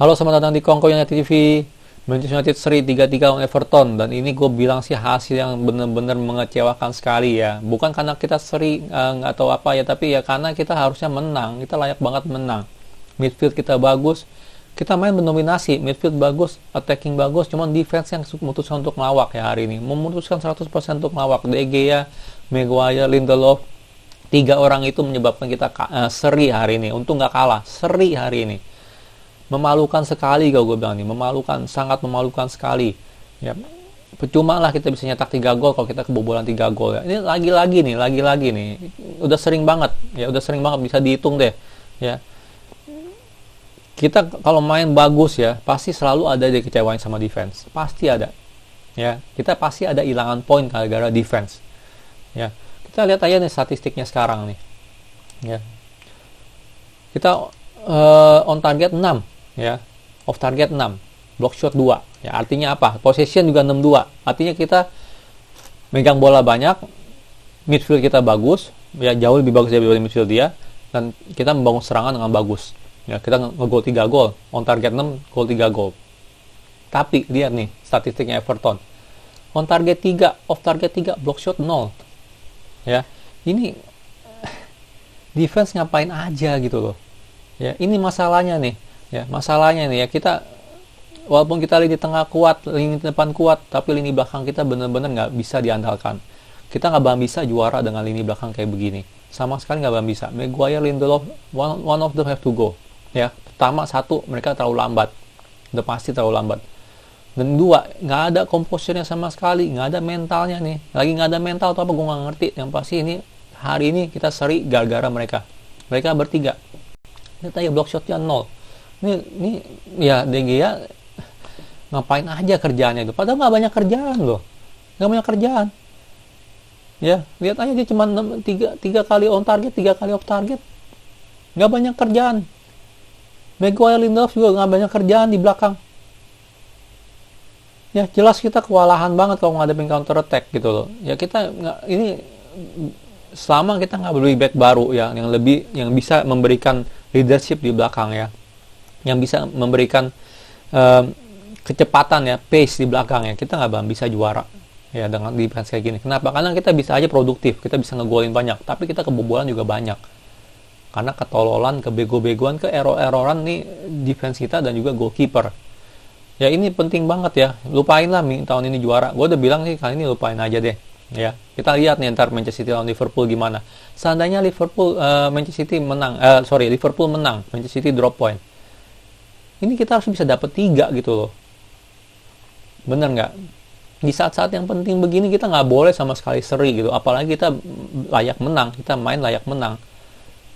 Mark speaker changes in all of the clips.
Speaker 1: Halo, selamat datang di Kongko United TV. Manchester United seri 3-3 lawan Everton, dan ini gue bilang sih hasil yang bener-bener mengecewakan sekali ya. Bukan karena kita seri nggak tahu apa ya, tapi ya karena kita harusnya menang. Kita layak banget menang. Midfield kita bagus, kita main mendominasi. Midfield bagus, attacking bagus, cuman defense yang memutuskan untuk melawak ya hari ini. Memutuskan 100% untuk melawak. De Gea, Maguire, Lindelof, 3 orang itu menyebabkan kita seri hari ini. Untung nggak kalah, seri hari ini. Memalukan sekali gue bilang nih, memalukan, sangat memalukan sekali ya. Percuma lah kita bisa nyetak 3 gol kalau kita kebobolan 3 gol ya. Ini lagi-lagi nih udah sering banget bisa dihitung deh ya. Kita kalau main bagus ya pasti selalu ada dikecewain sama defense, pasti ada ya. Kita pasti ada hilangan poin gara-gara defense ya. Kita lihat aja nih statistiknya sekarang nih ya. Kita on target 6 ya, off target 6, block shot 2 ya. Artinya apa? Possession juga 6-2, artinya kita megang bola banyak, midfield kita bagus ya, jauh lebih bagus daripada midfield dia, dan kita membangun serangan dengan bagus ya. Kita ngegol 3 gol, on target 6, gol 3 gol. Tapi lihat nih statistiknya Everton, on target 3, off target 3, block shot 0 ya. Ini defense ngapain aja gitu loh ya. Ini masalahnya nih ya, kita walaupun kita lini tengah kuat, lini depan kuat, tapi lini belakang kita benar-benar nggak bisa diandalkan. Kita nggak bakal bisa juara dengan lini belakang kayak begini, sama sekali nggak bakal bisa. Maguire, Lindelof, one of them have to go ya. Pertama, satu, mereka terlalu lambat, udah pasti terlalu lambat. Dan 2, nggak ada composure-nya sama sekali, nggak ada mentalnya nih. Lagi nggak ada mental atau apa gue nggak ngerti. Yang pasti ini hari ini kita seri gara-gara mereka bertiga. Lihat aja block shotnya 0. Ini ya, De Gea ngapain aja kerjaannya itu, padahal nggak banyak kerjaan loh, nggak banyak kerjaan ya. Lihat aja dia cuma 3 kali on target, 3 kali off target, nggak banyak kerjaan. Maguire, Lindelof juga nggak banyak kerjaan di belakang ya. Jelas kita kewalahan banget kalau ngadepin counter attack gitu loh ya. Kita nggak, ini selama kita nggak beli back baru ya, yang bisa memberikan leadership di belakang ya, yang bisa memberikan kecepatan ya, pace di belakang ya, kita nggak bakal bisa juara ya dengan defense kayak gini. Kenapa? Karena kita bisa aja produktif, kita bisa ngegolin banyak, tapi kita kebobolan juga banyak karena ketololan, kebego-begoan, error-erroran nih defense kita dan juga goalkeeper ya. Ini penting banget ya, lupain lah tahun ini juara. Gue udah bilang sih kali ini lupain aja deh ya. Kita lihat nih ntar Manchester City lawan Liverpool gimana. Seandainya Liverpool Liverpool menang, Manchester City drop point, ini kita harus bisa dapat 3 gitu loh. Bener nggak? Di saat-saat yang penting begini kita nggak boleh sama sekali seri gitu. Apalagi kita layak menang, kita main layak menang.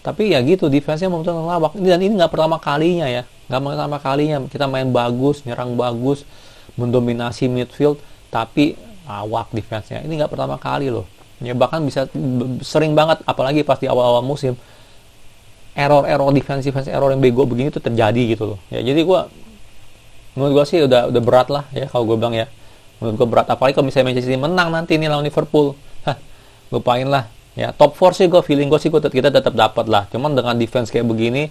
Speaker 1: Tapi ya gitu, defense-nya memang lawak. Dan ini nggak pertama kalinya ya. Nggak pertama kalinya kita main bagus, nyerang bagus, mendominasi midfield, tapi lawak defense-nya. Ini nggak pertama kali loh. Ya bahkan bisa sering banget, apalagi pas di awal-awal musim. Error defense error yang bego begini tuh terjadi gitu loh ya. Jadi menurut gue sih udah berat lah ya kalau gue bilang ya. Menurut gue berat, apalagi kalau misalnya Manchester City menang nanti ini lawan Liverpool, lupain lah ya. Top 4 sih feeling gue sih kita tetap dapat lah. Cuman dengan defense kayak begini,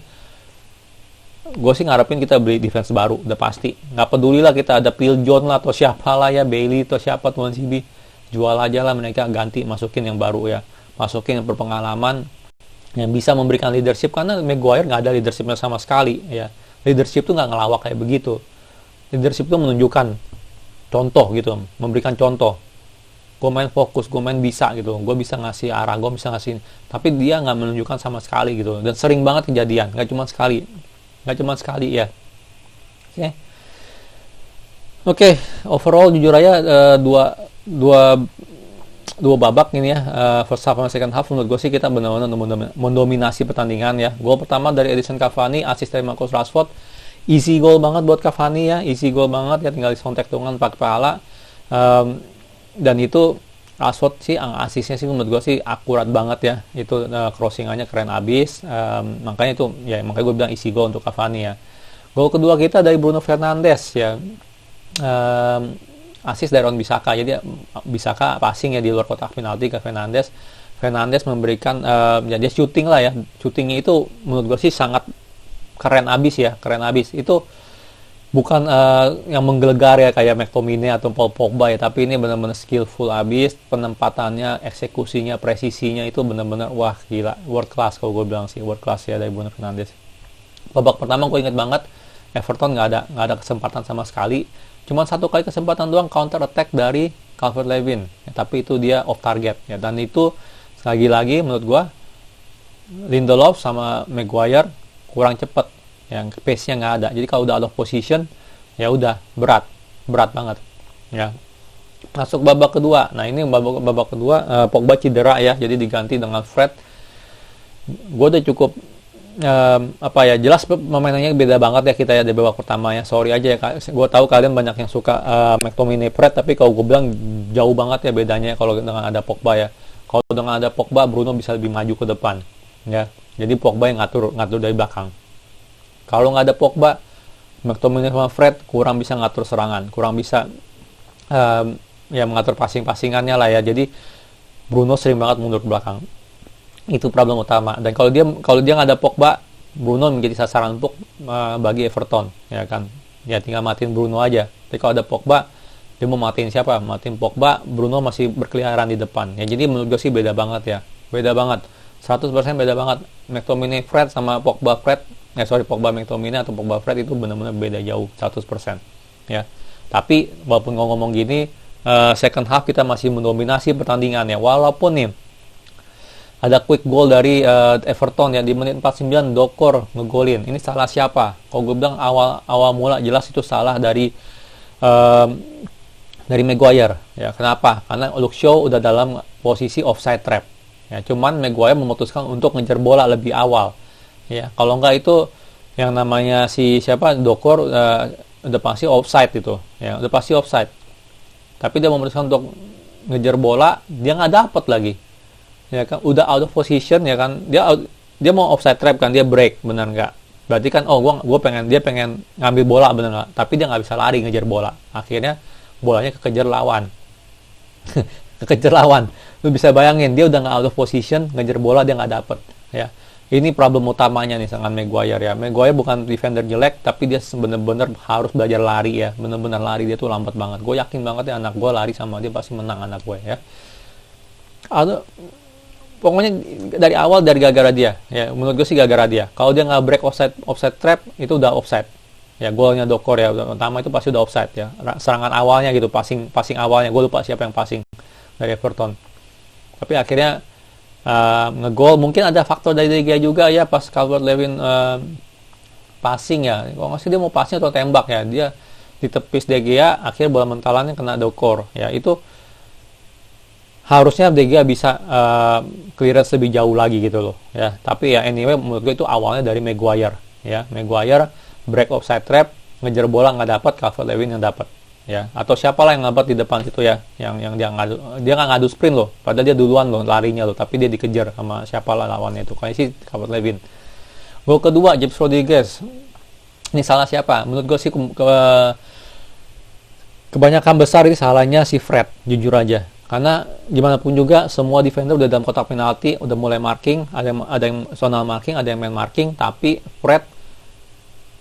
Speaker 1: gue sih ngarepin kita beli defense baru udah pasti. Nggak peduli lah kita ada Phil Jones lah atau siapa lah ya, Bailey atau siapa tuan CB, jual aja lah mereka, ganti, masukin yang baru ya, masukin yang berpengalaman, yang bisa memberikan leadership. Karena Maguire nggak ada leadershipnya sama sekali ya. Leadership tuh nggak ngelawak kayak begitu. Leadership tuh menunjukkan contoh gitu, memberikan contoh. Gue main fokus, gue main bisa gitu, gue bisa ngasih arah, gue bisa ngasih. Tapi dia nggak menunjukkan sama sekali gitu, dan sering banget kejadian, nggak cuma sekali ya. Oke, overall jujur aja dua babak ini ya, first half sama second half, menurut gue sih kita benar-benar mendominasi pertandingan ya. Gol pertama dari Edison Cavani, assist dari Marcus Rashford, easy goal banget buat Cavani ya, easy goal banget ya, tinggal disontek tangan pakai kepala, dan itu Rashford sih asisnya sih menurut gue sih akurat banget ya. Itu crossingannya keren abis, makanya gue bilang easy goal untuk Cavani ya. Gol kedua kita dari Bruno Fernandes ya, assist dari Wan-Bissaka. Jadi Bissaka passing ya di luar kotak penalti ke Fernandes. Fernandes memberikan dia shooting lah ya. Shootingnya itu menurut gue sih sangat keren abis ya, keren abis. Itu bukan yang menggelegar ya kayak McTominay atau Paul Pogba ya, tapi ini benar-benar skillful abis, penempatannya, eksekusinya, presisinya itu benar-benar wah gila, world class kalau gue bilang sih, world class ya dari Bruno Fernandes. Babak pertama gue inget banget Everton nggak ada kesempatan sama sekali, cuma satu kali kesempatan doang counter attack dari Calvert-Lewin ya, tapi itu dia off target ya, dan itu lagi-lagi menurut gue Lindelof sama Maguire kurang cepet, yang pace-nya nggak ada. Jadi kalau udah out of position ya udah berat banget ya. Masuk babak kedua, nah ini babak kedua Pogba cedera ya, jadi diganti dengan Fred. Gue udah cukup jelas pemainannya beda banget ya kita ya dari babak pertama ya. Sorry aja ya, gue tahu kalian banyak yang suka McTominay Fred, tapi kalau gue bilang jauh banget ya bedanya kalau dengan ada Pogba ya. Kalau dengan ada Pogba, Bruno bisa lebih maju ke depan ya, jadi Pogba yang ngatur dari belakang. Kalau nggak ada Pogba, McTominay sama Fred kurang bisa ngatur serangan, kurang bisa ya mengatur passing-passingannya lah ya. Jadi Bruno sering banget mundur ke belakang. Itu problem utama. Dan kalau dia nggak ada Pogba, Bruno menjadi sasaran empuk bagi Everton, ya kan. Ya tinggal matiin Bruno aja. Tapi kalau ada Pogba, dia mau matiin siapa? Matiin Pogba, Bruno masih berkeliaran di depan. Ya jadi menurut gue sih beda banget ya. Beda banget. 100% beda banget. McTominay Fred sama Pogba Fred, Pogba McTominay atau Pogba Fred itu benar-benar beda jauh 100% ya. Tapi walaupun ngomong gini, second half kita masih mendominasi pertandingan ya. Walaupun nih ada quick goal dari Everton ya di menit 49, Dokor ngegolin. Ini salah siapa? Kalau gue bilang awal mula jelas itu salah dari Maguire ya. Kenapa? Karena Luke Shaw udah dalam posisi offside trap. Ya, cuman Maguire memutuskan untuk ngejar bola lebih awal. Ya, kalau enggak itu yang namanya Dokor udah pasti offside itu. Ya, udah pasti offside. Tapi dia memutuskan untuk ngejar bola, dia nggak dapet lagi. Ya kan, udah out of position ya kan. Dia mau offside trap kan, dia break, benar nggak? Berarti kan dia pengen ngambil bola, benar nggak? Tapi dia nggak bisa lari ngejar bola. Akhirnya bolanya kekejar lawan. Kekejar lawan. Lu bisa bayangin, dia udah nggak out of position, ngejar bola dia nggak dapet ya. Ini problem utamanya nih dengan Maguire ya. Maguire bukan defender jelek, tapi dia bener-bener harus belajar lari ya. Bener-bener lari, dia tuh lambat banget. Gue yakin banget ya anak gue lari sama dia pasti menang anak gue ya. Pokoknya dari awal dari gara-gara dia ya. Menurut gue sih gara-gara dia. Kalau dia nggak break offside trap, itu udah offside ya. Golnya Dokor ya pertama itu pasti udah offside ya. Serangan awalnya gitu, passing awalnya, gue lupa siapa yang passing dari Everton. Tapi akhirnya ngegol. Mungkin ada faktor dari De Gea juga ya, pas Calvert-Lewin passing ya. Kalau nggak sih dia mau passing atau tembak ya, dia ditepis De Gea, akhirnya bola mentalannya kena Dokor ya. Itu harusnya De Gea bisa clearance lebih jauh lagi gitu loh ya. Tapi ya anyway menurut gue itu awalnya dari Maguire ya. Maguire break offside trap, ngejar bola nggak dapat, Calvert-Lewin yang dapat ya. Atau siapa lah yang dapat di depan situ ya, yang dia nggak ngadu sprint loh, padahal dia duluan loh larinya loh, tapi dia dikejar sama siapa lah lawannya itu, kayak sih Calvert-Lewin. Gol kedua James Rodriguez, ini salah siapa? Menurut gue sih kebanyakan besar ini salahnya si Fred, jujur aja. Karena gimana pun juga semua defender udah dalam kotak penalti, udah mulai marking, ada yang zonal marking, ada yang man marking, tapi Fred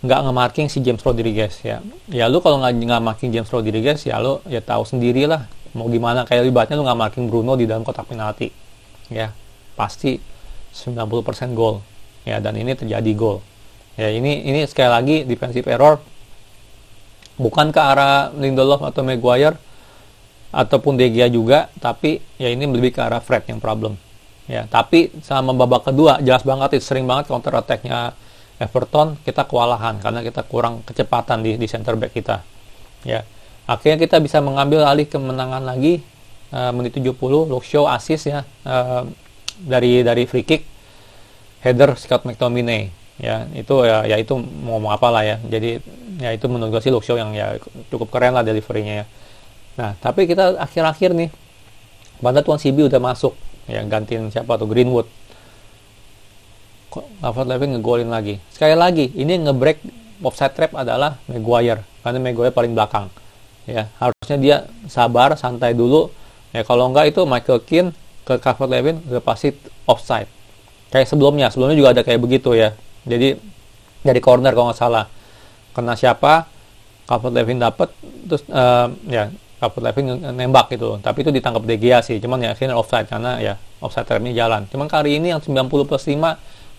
Speaker 1: nggak nge-marking si James Rodriguez ya. Ya lu kalau nggak marking James Rodriguez ya lu ya tahu sendiri lah mau gimana, kayak libatnya lu nggak marking Bruno di dalam kotak penalti ya, pasti 90% gol ya. Dan ini terjadi gol ya. Ini sekali lagi defensive error, bukan ke arah Lindelof atau Maguire ataupun De Gea juga, tapi ya ini lebih ke arah Fred yang problem ya. Tapi sama babak kedua jelas banget itu sering banget counter attack-nya Everton, kita kewalahan karena kita kurang kecepatan di center back kita ya. Akhirnya kita bisa mengambil alih kemenangan lagi menit 70, Luke Shaw assist ya, dari free kick, header Scott McTominay ya. Itu ya itu mau ngomong apa lah ya. Jadi ya itu menurut gue sih Luke Shaw yang ya cukup keren lah delivery-nya ya. Nah tapi kita akhir-akhir nih pada tuan CB udah masuk ya, gantiin siapa tuh, Greenwood. Calvert-Lewin ngegolin lagi. Sekali lagi, ini nge-break offside trap adalah Maguire, karena Maguire paling belakang. Ya, harusnya dia sabar, santai dulu. Ya kalau enggak itu Michael Keane ke Calvert-Lewin udah pasti offside. Kayak sebelumnya juga ada kayak begitu ya. Jadi dari corner kalau nggak salah. Kena siapa? Calvert-Lewin dapat, terus ya Calvert-Lewin nembak gitu, tapi itu ditangkap De Gea sih, cuman ya akhirnya offside karena ya offside trapnya jalan. Cuman kali ini yang 90+5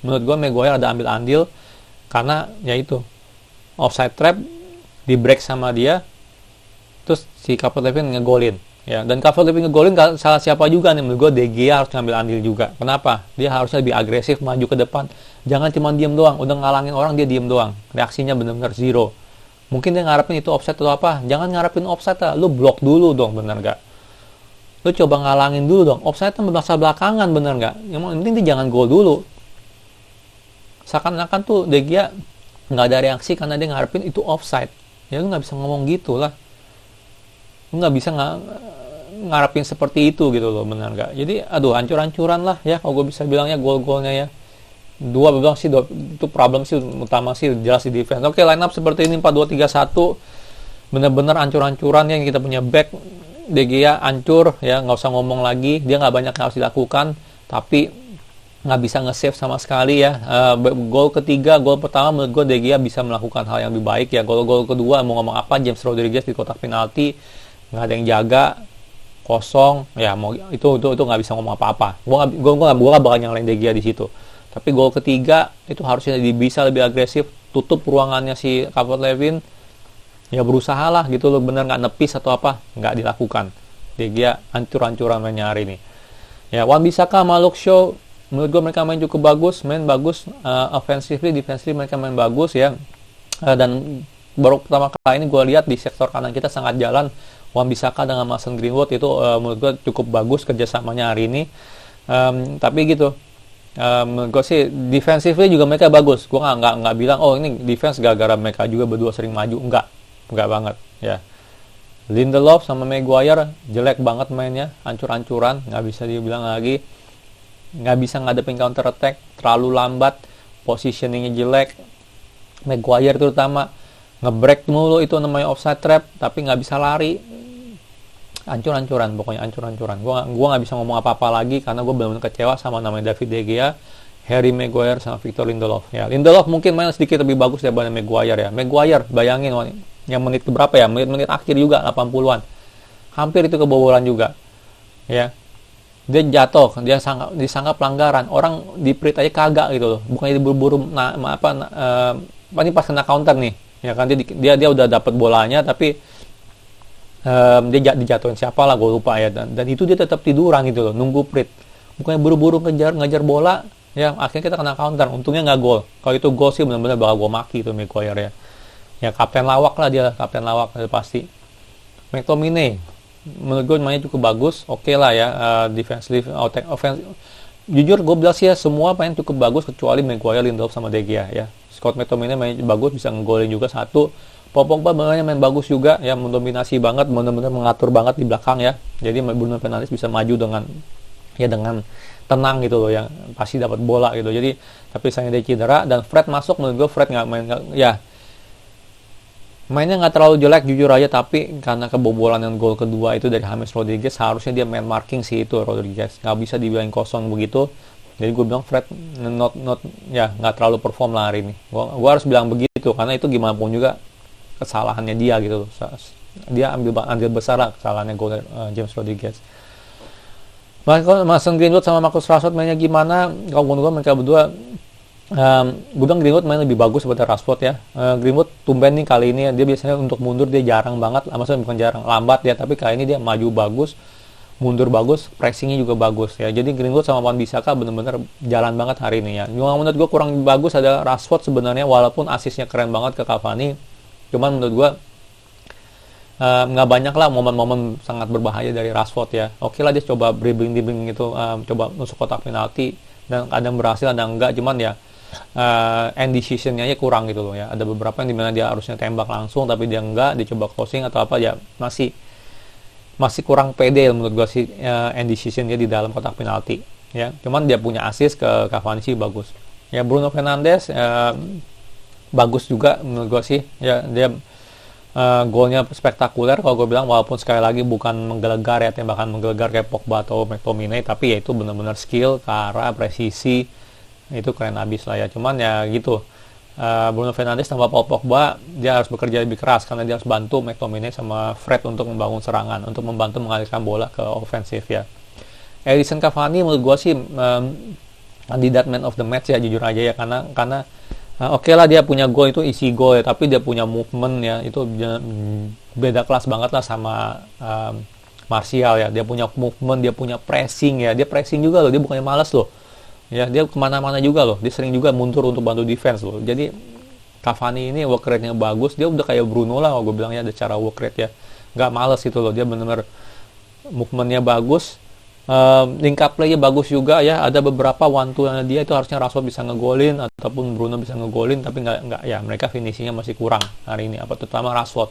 Speaker 1: menurut gue Maguire ada ambil andil karena ya itu offside trap di break sama dia, terus si Calvert-Lewin ngegolin ya. Dan Calvert-Lewin ngegolin salah siapa juga nih, menurut gue De Gea harus ngambil andil juga. Kenapa? Dia harusnya lebih agresif maju ke depan, jangan cuma diem doang, udah ngalangin orang dia diem doang, reaksinya benar-benar zero. Mungkin dia ngarepin itu offside atau apa, jangan ngarepin offside lah, lu blok dulu dong, bener gak? Lu coba ngalangin dulu dong, offside itu masa belakangan, bener gak? Yang penting dia jangan gol dulu. Seakan-akan tuh De Gea nggak ada reaksi karena dia ngarepin itu offside. Ya lu nggak bisa ngomong gitu lah, lu nggak bisa ngarepin seperti itu gitu loh, bener gak? Jadi aduh, hancur-hancuran lah ya kalau gue bisa bilangnya gol-golnya ya. Dua bilang sih itu problem sih utama sih jelas di defense. Oke, line up seperti ini 4-2-3-1 bener-bener hancur-hancuran ya. Kita punya back De Gea hancur ya, nggak usah ngomong lagi, dia nggak banyak yang harus dilakukan, tapi nggak bisa nge-save sama sekali ya. Gol ketiga, gol pertama menurut gue De Gea bisa melakukan hal yang lebih baik ya. Gol kedua mau ngomong apa, James Rodriguez di kotak penalti nggak ada yang jaga, kosong ya, mau itu nggak bisa ngomong apa-apa. Gue nggak bakal nyalain De Gea di situ. Tapi gol ketiga itu harusnya bisa lebih agresif, tutup ruangannya si Calvert-Lewin, ya berusaha lah gitu loh, bener nggak nepis atau apa, nggak dilakukan. De Gea hancur-hancuran mainnya hari ini. Ya, Wan-Bissaka sama Luke Shaw, menurut gue mereka main cukup bagus, offensively, defensively mereka main bagus ya. Dan baru pertama kali ini gue lihat di sektor kanan kita sangat jalan. Wan-Bissaka dengan Mason Greenwood itu menurut gue cukup bagus kerjasamanya hari ini. Tapi gitu. Menurut gue sih defensively juga mereka bagus. Gue nggak bilang oh ini defense gara-gara mereka juga berdua sering maju, enggak banget ya. Lindelof sama Maguire jelek banget mainnya, hancur-hancuran, nggak bisa dibilang lagi, nggak bisa ngadepin counter attack, terlalu lambat, positioningnya jelek. Maguire terutama ngebreak mulu, itu namanya offside trap, tapi nggak bisa lari. Hancur-hancuran, pokoknya hancur-hancuran. Gua nggak bisa ngomong apa-apa lagi karena gue benar-benar kecewa sama namanya David De Gea, Harry Maguire sama Victor Lindelof. Ya, Lindelof mungkin main sedikit lebih bagus daripada Maguire ya. Maguire, bayangin yang menit keberapa ya? Menit akhir juga 80-an. Hampir itu kebobolan juga. Ya. Dia jatuh, dia disangka pelanggaran. Orang di prit aja kagak gitu loh. Bukannya diburu-buru ini pas kena counter nih. Ya kan dia udah dapat bolanya tapi dia dijatuhin siapa lah, gue lupa ya, dan itu dia tetap tiduran gitu loh, nunggu prit, bukannya buru-buru ngejar bola ya. Akhirnya kita kena counter, untungnya nggak gol. Kalau itu gol sih benar-benar bakal gue maki itu Maguire ya kapten lawak lah, dia kapten lawak pasti. McTominay menurut gue mainnya cukup bagus, oke lah ya. Defensive, offensive, jujur gue bilang sih ya, semua main cukup bagus kecuali Maguire, Lindelof sama De Gea ya. Scott McTominay main bagus, bisa ngegolin juga satu. Pogba benernya main bagus juga ya, mendominasi banget, benar-benar mengatur banget di belakang ya. Jadi Bruno Fernandes bisa maju dengan tenang gitu loh, yang pasti dapat bola gitu. Jadi tapi sayangnya dia cedera, dan Fred masuk, menurut gue Fred mainnya nggak terlalu jelek jujur aja, tapi karena kebobolan yang gol kedua itu dari James Rodriguez, harusnya dia main marking sih itu Rodriguez, nggak bisa dibilang kosong begitu. Jadi gue bilang Fred nggak terlalu perform lah hari ini. Gue harus bilang begitu karena itu gimana pun juga kesalahannya dia gitu loh. Dia ambil andil besar lah kesalahannya gol James Rodriguez. Mason Greenwood sama Marcus Rashford mainnya gimana? Kalau menurut gue mereka berdua, gue bilang Greenwood main lebih bagus daripada Rashford ya. Greenwood tumben nih kali ini, dia biasanya untuk mundur dia jarang banget, maksudnya bukan jarang, lambat ya, tapi kali ini dia maju bagus, mundur bagus, pressingnya juga bagus ya. Jadi Greenwood sama Wan-Bissaka bener-bener jalan banget hari ini ya. Yang menurut gue kurang bagus ada Rashford sebenarnya, walaupun asisnya keren banget ke Cavani. Cuman menurut gue nggak banyak lah momen-momen sangat berbahaya dari Rashford ya. Oke lah dia coba dribbling gitu, coba nusuk kotak penalti, dan kadang berhasil kadang enggak. Cuman ya end decision-nya aja kurang gitu loh ya. Ada beberapa yang dimana dia harusnya tembak langsung tapi dia enggak, dia coba crossing atau apa ya, masih kurang pede menurut gue sih end decision-nya di dalam kotak penalti ya. Cuman dia punya assist ke Cavani sih bagus ya. Bruno Fernandes bagus juga menurut gue sih ya. Dia golnya spektakuler kalau gue bilang, walaupun sekali lagi bukan menggelegar ya, tembakan menggelegar kayak Pogba atau McTominay, tapi ya itu benar-benar skill, ke arah presisi, itu keren abis lah ya. Cuman ya gitu, Bruno Fernandes tanpa Paul Pogba, dia harus bekerja lebih keras karena dia harus bantu McTominay sama Fred untuk membangun serangan, untuk membantu mengalihkan bola ke ofensif ya. Edinson Cavani menurut gue sih kandidat man of the match ya, jujur aja ya, karena oke lah dia punya gol itu isi gol ya, tapi dia punya movement ya, itu beda kelas banget lah sama Martial ya. Dia punya movement, dia punya pressing ya, dia pressing juga loh, dia bukannya malas loh. Ya, dia kemana-mana juga loh. Dia sering juga mundur untuk bantu defense loh. Jadi Cavani ini work rate-nya bagus. Dia udah kayak Bruno lah, gue bilang ya, ada cara work rate ya. Nggak males gitu loh. Dia benar-benar movement-nya bagus. Link up play-nya bagus juga ya. Ada beberapa one-two dia itu harusnya Rashford bisa ngegolin ataupun Bruno bisa ngegolin, tapi nggak ya, mereka finishingnya masih kurang hari ini. Terutama Rashford.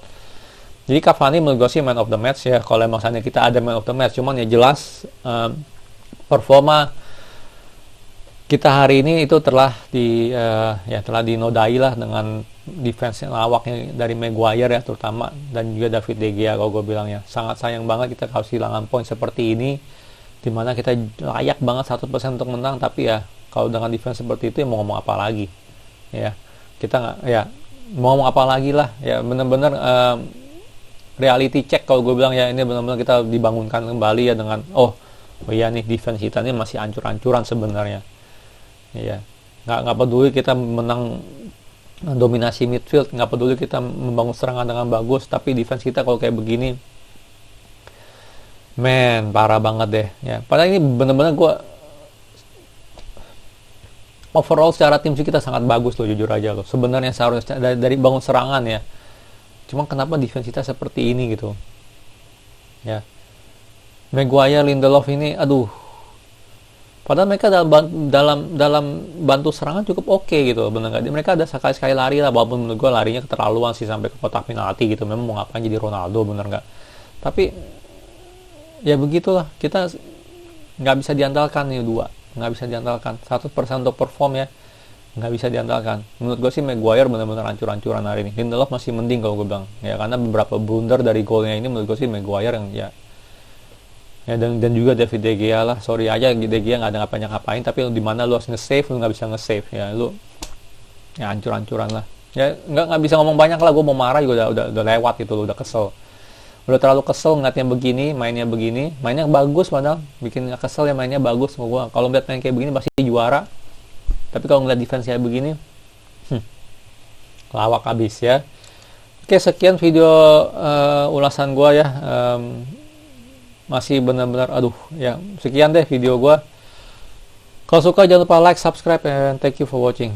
Speaker 1: Jadi Cavani menurut gue sih man of the match ya. Kalau emang misalnya kita ada man of the match, cuman ya jelas performa kita hari ini itu telah dinodai lah dengan defense yang lawaknya dari Maguire ya terutama, dan juga David De Gea. Kalau gue bilang ya sangat sayang banget kita harus kehilangan poin seperti ini, dimana kita layak banget 100% untuk menang, tapi ya kalau dengan defense seperti itu ya mau ngomong apa lagi ya, kita nggak ya mau ngomong apa lagi lah ya. Bener-bener reality check kalau gue bilang ya, ini benar-benar kita dibangunkan kembali ya dengan oh iya nih defense kita ini masih ancur-ancuran sebenarnya. Iya, nggak peduli kita menang dominasi midfield, nggak peduli kita membangun serangan dengan bagus, tapi defense kita kalau kayak begini, parah banget deh. Ya, padahal ini bener-bener gue overall secara tim sih kita sangat bagus loh, jujur aja loh. Sebenarnya seharusnya dari bangun serangan ya, cuma kenapa defense kita seperti ini gitu? Ya, Maguire, Lindelof ini, aduh. Padahal mereka dalam bantu serangan cukup oke gitu, bener nggak? Mereka ada sekali lari lah, walaupun menurut gue larinya keterlaluan sih sampai ke kotak penalti gitu. Memang mau ngapain jadi Ronaldo, bener nggak? Tapi ya begitulah, kita nggak bisa diandalkan nih dua, nggak bisa diandalkan 100% untuk perform ya, nggak bisa diandalkan. Menurut gue sih Maguire bener-bener hancur-hancuran hari ini. Lindelof masih mending kalau gue bilang ya, karena beberapa blunder dari golnya ini menurut gue sih Maguire yang ya dan juga David De Gea lah, sorry aja De Gea nggak ada ngapain, tapi di mana lu harus nge-save, lu nggak bisa nge-save ya, lu ya hancur-hancuran lah ya. Nggak bisa ngomong banyak lah, gue mau marah juga udah lewat gitu, lu udah kesel, udah terlalu kesel ngeliatnya begini, mainnya bagus, padahal bikin kesel ya, mainnya bagus. Gue kalau ngeliat main kayak begini pasti juara, tapi kalau ngeliat defense kayak begini lawak abis ya. Oke, sekian video ulasan gue ya. Masih benar-benar aduh ya, sekian deh video gue. Kalau suka jangan lupa like, subscribe, and thank you for watching.